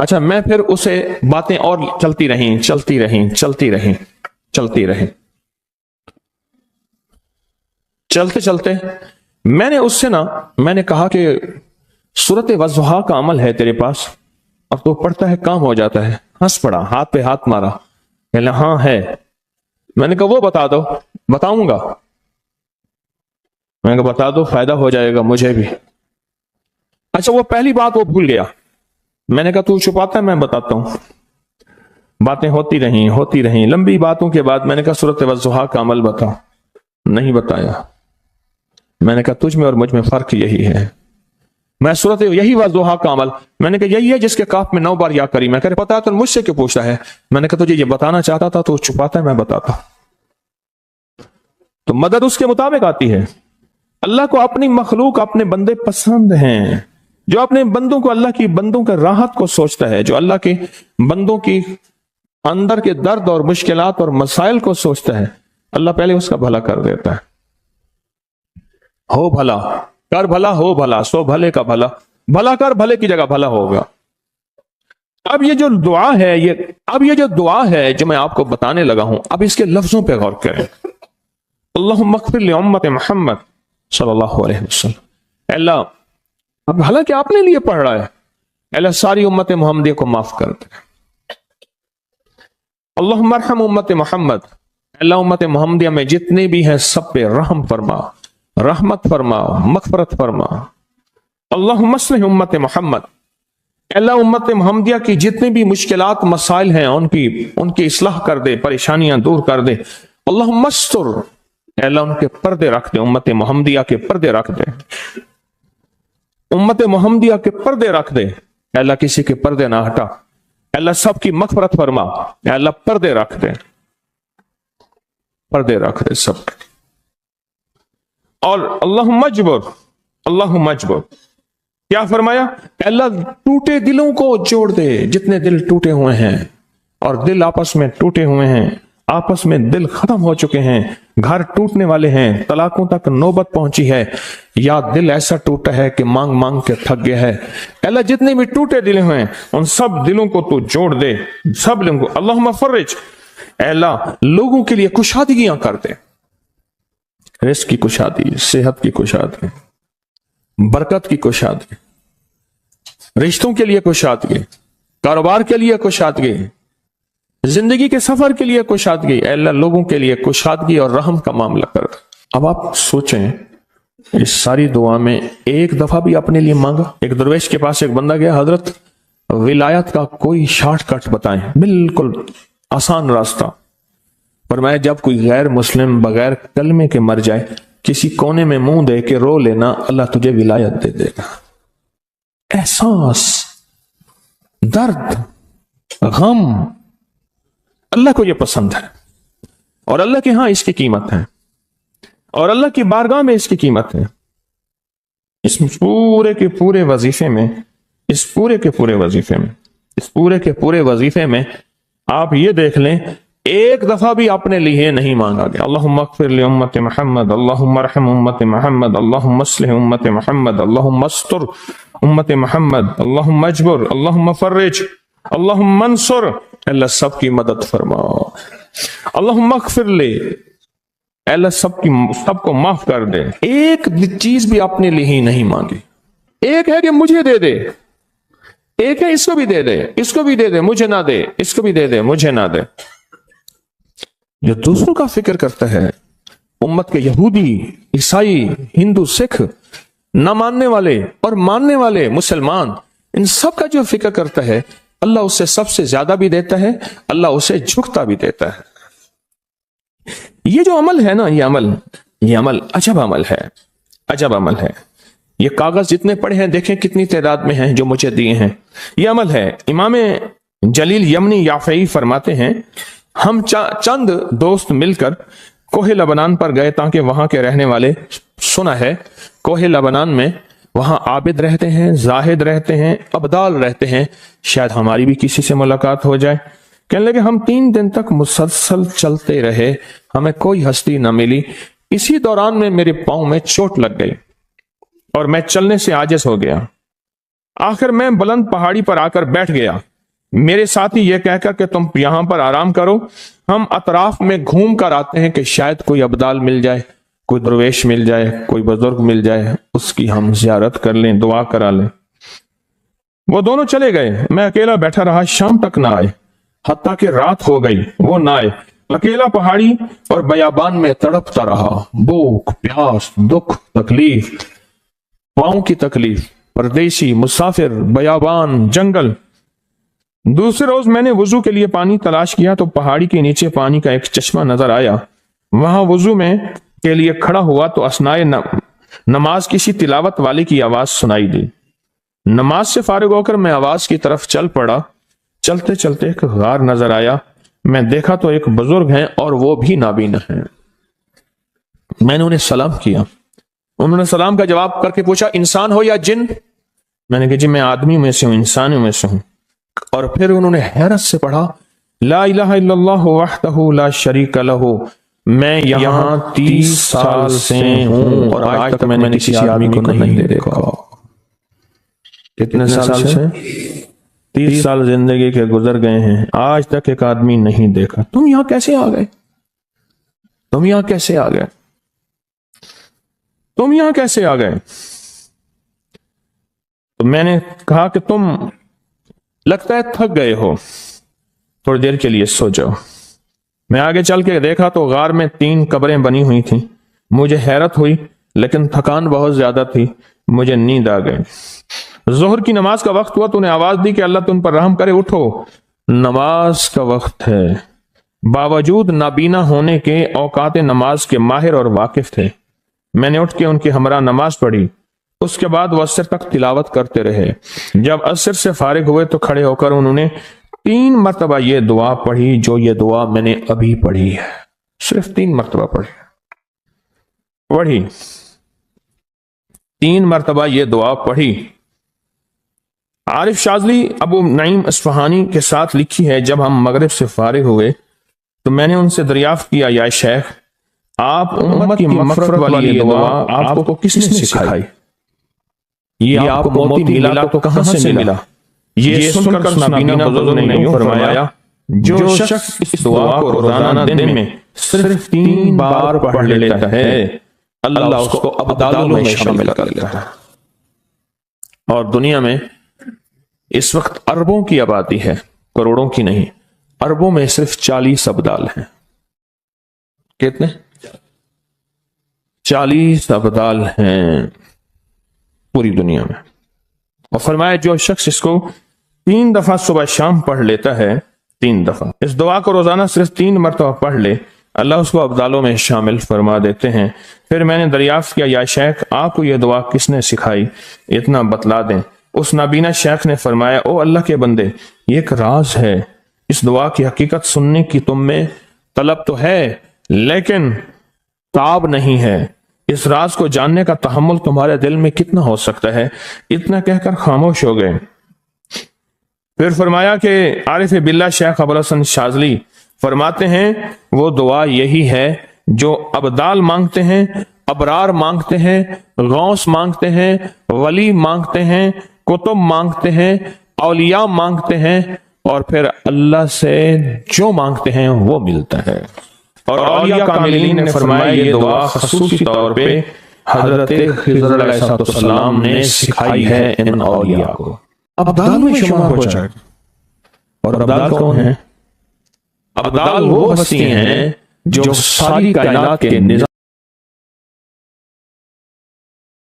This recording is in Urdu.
اچھا میں پھر اسے باتیں اور چلتی رہیں چلتی رہیں چلتی رہیں چلتی رہیں چلتے چلتے میں نے اس سے میں نے کہا کہ سورت والضحیٰ کا عمل ہے تیرے پاس، اب تو پڑھتا ہے کام ہو جاتا ہے۔ ہنس پڑا، ہاتھ پہ ہاتھ مارا، کہنا ہاں ہے۔ میں نے کہا وہ بتا دو۔ بتاؤں گا، میں نے کہا بتا دو، فائدہ ہو جائے گا مجھے بھی۔ اچھا وہ پہلی بات وہ بھول گیا۔ میں نے کہا تو چھپاتا ہے، میں بتاتا ہوں۔ باتیں ہوتی رہیں لمبی باتوں کے بعد میں نے کہا سورت والضحیٰ کا عمل بتا۔ نہیں بتایا۔ میں نے کہا تجھ میں اور مجھ میں فرق یہی ہے، میں سورت یہی والضحیٰ کا عمل، میں نے کہا یہی ہے جس کے کاف میں 9 بار یا کری۔ میں کہا پتا ہے تو مجھ سے کیوں پوچھتا ہے؟ میں نے کہا تجھے یہ بتانا چاہتا تھا تو چھپاتا ہے، میں بتاتا۔ تو مدد اس کے مطابق آتی ہے۔ اللہ کو اپنی مخلوق اپنے بندے پسند ہیں، جو اپنے بندوں کو، اللہ کی بندوں کا راحت کو سوچتا ہے، جو اللہ کے بندوں کی اندر کے درد اور مشکلات اور مسائل کو سوچتا ہے، اللہ پہلے اس کا بھلا کر دیتا ہے۔ ہو بھلا کر بھلا، ہو بھلا سو بھلے کا بھلا، بھلا کر بھلے کی جگہ بھلا ہوگا۔ اب یہ جو دعا ہے، یہ جو دعا ہے جو میں آپ کو بتانے لگا ہوں، اب اس کے لفظوں پہ غور کریں۔ اللہم اغفر لامت محمد صلی اللہ علیہ وسلم۔ اے اللہ، اب حالانکہ آپ نے لیے پڑھ رہا ہے، اے اللہ ساری امت محمدیہ کو معاف کر دے۔ اللہم ارحم امت محمد، اے اللہ امت محمدیہ میں جتنے بھی ہیں سب پہ رحم فرما، رحمت فرما، مغفرت فرما۔ اللہم اصلح امت محمد، اے اللہ امت محمدیہ کی جتنے بھی مشکلات مسائل ہیں ان کی اصلاح کر دے، پریشانیاں دور کر دے۔ اللہم استر، اے اللہ ان کے پردے رکھ دے، امت محمدیہ کے پردے رکھ دے، امت محمدیہ کے پردے رکھ دے۔ اے اللہ کسی کے پردے نہ ہٹا، اے اللہ سب کی مغفرت فرما، اے اللہ پردے رکھ دے، پردے رکھ دے سب۔ اور اللہم اجبر، کیا فرمایا؟ اے اللہ ٹوٹے دلوں کو جوڑ دے، جتنے دل ٹوٹے ہوئے ہیں اور دل آپس میں ٹوٹے ہوئے ہیں، آپس میں دل ختم ہو چکے ہیں، گھر ٹوٹنے والے ہیں، طلاقوں تک نوبت پہنچی ہے، یا دل ایسا ٹوٹا ہے کہ مانگ مانگ کے تھک گیا ہے، اے اللہ جتنے بھی ٹوٹے دل ہیں ان سب دلوں کو تو جوڑ دے، سب دلوں کو۔ اللہم فرج، اے اللہ لوگوں کے لیے کشادگیاں کر دے، رزق کی کشادگی، صحت کی کشادگی، برکت کی کشادگی، رشتوں کے لیے کشادگی، کاروبار کے لیے کشادگی، زندگی کے سفر کے لیے کشادگی، اے اللہ لوگوں کے لیے کشادگی اور رحم کا معاملہ کر دے۔ اب آپ سوچیں اس ساری دعا میں ایک دفعہ بھی اپنے لیے مانگا؟ ایک درویش کے پاس ایک بندہ گیا، حضرت ولایت کا کوئی شارٹ کٹ بتائیں، بالکل آسان راستہ۔ فرمایا جب کوئی غیر مسلم بغیر کلمے کے مر جائے، کسی کونے میں منہ دے کے رو لینا، اللہ تجھے ولایت دے دے گا۔ احساس، درد، غم، اللہ کو یہ پسند ہے، اور اللہ کے ہاں اس کی قیمت ہے، اور اللہ کی بارگاہ میں اس کی قیمت ہے۔ اس پورے کے پورے وظیفے میں آپ یہ دیکھ لیں ایک دفعہ بھی اپنے لیے نہیں مانگا گیا۔ اللہم اغفر لامت محمد، اللہم ارحم امت محمد، اللہم اصلح امت محمد، اللہم استر امت محمد، اللہم اجبر، اللہم فرج، اللہم منصر، اللہ سب کی مدد فرما۔ اللہم اغفر لے، اللہ سب کو معاف کر دے۔ ایک چیز بھی اپنے لیے ہی نہیں مانگی۔ ایک ہے کہ مجھے دے دے، ایک ہے اس کو بھی دے دے، اس کو بھی دے دے، مجھے نہ دے، اس کو بھی دے دے، مجھے نہ دے۔ جو دوسروں کا فکر کرتا ہے، امت کے یہودی، عیسائی، ہندو، سکھ، نہ ماننے والے اور ماننے والے مسلمان، ان سب کا جو فکر کرتا ہے، اللہ اسے سب سے زیادہ بھی دیتا ہے، اللہ اسے جھکتا بھی دیتا ہے۔ یہ جو عمل ہے نا، یہ عمل عجب عمل ہے۔ یہ کاغذ جتنے پڑے ہیں دیکھیں کتنی تعداد میں ہیں جو مجھے دیے ہیں، یہ عمل ہے۔ امام جلیل یمنی یافعی فرماتے ہیں ہم چند دوست مل کر کوہ لبنان پر گئے تاکہ وہاں کے رہنے والے، سنا ہے کوہ لبنان میں وہاں عابد رہتے ہیں، زاہد رہتے ہیں، ابدال رہتے ہیں، شاید ہماری بھی کسی سے ملاقات ہو جائے۔ کہنے لگے ہم 3 دن تک مسلسل چلتے رہے، ہمیں کوئی ہستی نہ ملی۔ اسی دوران میں میرے پاؤں میں چوٹ لگ گئی اور میں چلنے سے عاجز ہو گیا۔ آخر میں بلند پہاڑی پر آ کر بیٹھ گیا میرے ساتھی یہ کہہ کر کہ تم یہاں پر آرام کرو، ہم اطراف میں گھوم کر آتے ہیں کہ شاید کوئی ابدال مل جائے، کوئی درویش مل جائے، کوئی بزرگ مل جائے، اس کی ہم زیارت کر لیں، دعا کرا لیں۔ وہ دونوں چلے گئے، میں اکیلا بیٹھا رہا، شام تک نہ آئے، حتیٰ کہ رات ہو گئی، وہ نہ آئے۔ اکیلا پہاڑی اور بیابان میں تڑپتا رہا، بھوک، پیاس، دکھ، تکلیف، پاؤں کی تکلیف، پردیسی، مسافر، بیابان، جنگل۔ دوسرے روز میں نے وضو کے لیے پانی تلاش کیا تو پہاڑی کے نیچے پانی کا ایک چشمہ نظر آیا۔ وہاں وضو میں کے لیے کھڑا ہوا تو اثنائے نماز کسی تلاوت والے کی آواز سنائی دی۔ نماز سے فارغ ہو کر میں آواز کی طرف چل پڑا۔ چلتے چلتے ایک غار نظر آیا، میں دیکھا تو ایک بزرگ ہیں اور وہ بھی نابینا ہیں۔ میں نے انہیں سلام کیا، انہوں نے سلام کا جواب کر کے پوچھا انسان ہو یا جن؟ میں نے کہا جی میں آدمی میں سے ہوں، انسانوں میں سے ہوں۔ اور پھر انہوں نے حیرت سے پڑھا لا الہ الا اللہ وحدہ لا شریک لہ، میں یہاں 30 سال سے ہوں اور آج تک میں نے کسی آدمی کو نہیں دیکھا۔ کتنے سال سے؟ 30 سال زندگی کے گزر گئے ہیں، آج تک ایک آدمی نہیں دیکھا۔ تم یہاں کیسے آ گئے؟ تم یہاں کیسے آ گئے؟ تم یہاں کیسے آ گئے؟ تو میں نے کہا کہ تم لگتا ہے تھک گئے ہو، تھوڑی دیر کے لیے سو جاؤ۔ میں آگے چل کے دیکھا تو غار میں 3 قبریں بنی ہوئی تھیں۔ مجھے حیرت ہوئی لیکن تھکان بہت زیادہ تھی، مجھے نیند آ گئی۔ ظہر کی نماز کا وقت ہوا تو انہیں آواز دی کہ اللہ تم پر رحم کرے، اٹھو نماز کا وقت ہے۔ باوجود نابینا ہونے کے اوقات نماز کے ماہر اور واقف تھے۔ میں نے اٹھ کے ان کے ہمراہ نماز پڑھی، اس کے بعد وہ عصر تک تلاوت کرتے رہے۔ جب عصر سے فارغ ہوئے تو کھڑے ہو کر انہوں نے 3 مرتبہ یہ دعا پڑھی جو یہ دعا میں نے ابھی پڑھی ہے، صرف 3 مرتبہ پڑھی 3 مرتبہ یہ دعا پڑھی۔ عارف شاذلی ابو نعیم اصفہانی کے ساتھ لکھی ہے جب ہم مغرب سے فارغ ہوئے تو میں نے ان سے دریافت کیا یا شیخ آپ امت کی مغفرت والی یہ دعا آپ کو کس نے سکھائی؟ یہ آپ کو موتی ملا تو کہاں سے ملا؟ یہ سن کر نابینا بزرگ نے یوں فرمایا جو شخص اس دعا کو روزانہ دن میں صرف 3 بار پڑھ لیتا ہے اللہ اس کو ابدالوں میں شامل کر لیتا ہے۔ اور دنیا میں اس وقت اربوں کی آبادی ہے، کروڑوں کی نہیں، اربوں میں صرف 40 ابدال ہیں۔ کتنے؟ 40 ابدال ہیں پوری دنیا میں۔ اور فرمایا جو شخص اس کو 3 دفعہ صبح شام پڑھ لیتا ہے، 3 دفعہ اس دعا کو روزانہ صرف 3 مرتبہ پڑھ لے، اللہ اس کو ابدالوں میں شامل فرما دیتے ہیں۔ پھر میں نے دریافت کیا یا شیخ آپ کو یہ دعا کس نے سکھائی؟ اتنا بتلا دیں۔ اس نابینا شیخ نے فرمایا او اللہ کے بندے، یہ ایک راز ہے، اس دعا کی حقیقت سننے کی تم میں طلب تو ہے لیکن تاب نہیں ہے، اس راز کو جاننے کا تحمل تمہارے دل میں کتنا ہو سکتا ہے؟ اتنا کہہ کر خاموش ہو گئے۔ پھر فرمایا کہ عارف باللہ شیخ ابوالحسن شاذلی فرماتے ہیں وہ دعا یہی ہے جو ابدال مانگتے ہیں، ابرار مانگتے ہیں، غوث مانگتے ہیں، ولی مانگتے ہیں، کتب مانگتے ہیں، اولیاء مانگتے ہیں، اور پھر اللہ سے جو مانگتے ہیں وہ ملتا ہے۔ اور اولیاء کاملین نے فرمایا یہ دعا خصوصی طور پہ حضرت خضر علیہ السلام نے سکھائی ہے ان اولیاء کو۔ ابدال میں شمار ہو جائے۔ اور ابدال کون ہیں؟ ابدال وہ ہستی ہیں جو ساری کائنات کے نظام